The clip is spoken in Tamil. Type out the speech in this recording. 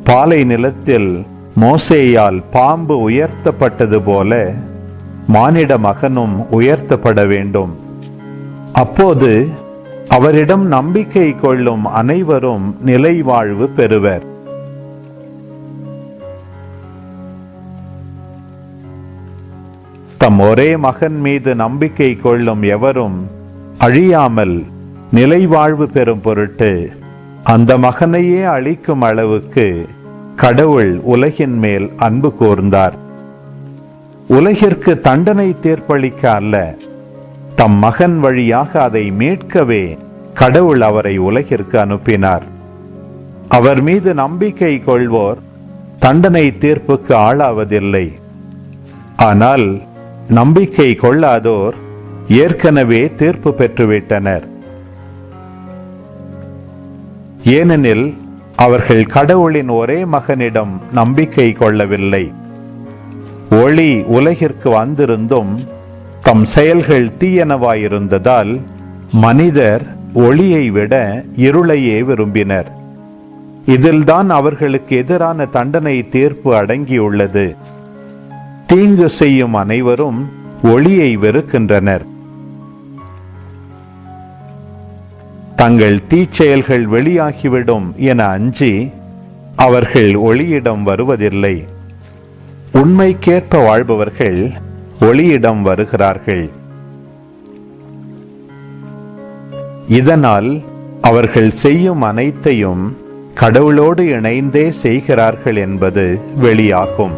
பாலை நிலத்தில் மோசேயால் பாம்பு உயர்த்தப்பட்டது போல மானிட மகனும் உயர்த்தப்பட வேண்டும். அப்போது அவரிடம் நம்பிக்கை கொள்ளும் அனைவரும் நிலைவாழ்வு பெறுவர். தம் ஒரே மகன் மீது நம்பிக்கை கொள்ளும் எவரும் அழியாமல் நிலைவாழ்வு பெறும் பொருட்டு அந்த மகனையே அளிக்கும் அளவுக்கு கடவுள் உலகின் மேல் அன்பு கூர்ந்தார். உலகிற்கு தண்டனை தீர்ப்பளிக்க அல்ல, தம் மகன் வழியாக அதை மீட்கவே கடவுள் அவரை உலகிற்கு அனுப்பினார். அவர் மீது நம்பிக்கை கொள்வோர் தண்டனை தீர்ப்புக்கு ஆளாவதில்லை. ஆனால் நம்பிக்கை கொள்ளாதோர் ஏற்கனவே தீர்ப்பு பெற்றுவிட்டனர். ஏனெனில் அவர்கள் கடவுளின் ஒரே மகனிடம் நம்பிக்கை கொள்ளவில்லை. ஒளி உலகிற்கு வந்திருந்தும் தம் செயல்கள் தீயனவாயிருந்ததால் மனிதர் ஒளியை விட இருளையே விரும்பினர். இதில்தான் அவர்களுக்கு எதிரான தண்டனை தீர்ப்பு அடங்கியுள்ளது. தீங்கு செய்யும் அனைவரும் ஒளியை வெறுக்கின்றனர். தங்கள் தீச்செயல்கள் வெளியாகிவிடும் என அஞ்சி அவர்கள் ஒளியிடம் வருவதில்லை. உண்மைக்கேற்ப வாழ்பவர்கள் ஒளியிடம் வருகிறார்கள். இதனால் அவர்கள் செய்யும் அனைத்தையும் கடவுளோடு இணைந்தே செய்கிறார்கள் என்பது வெளியாகும்.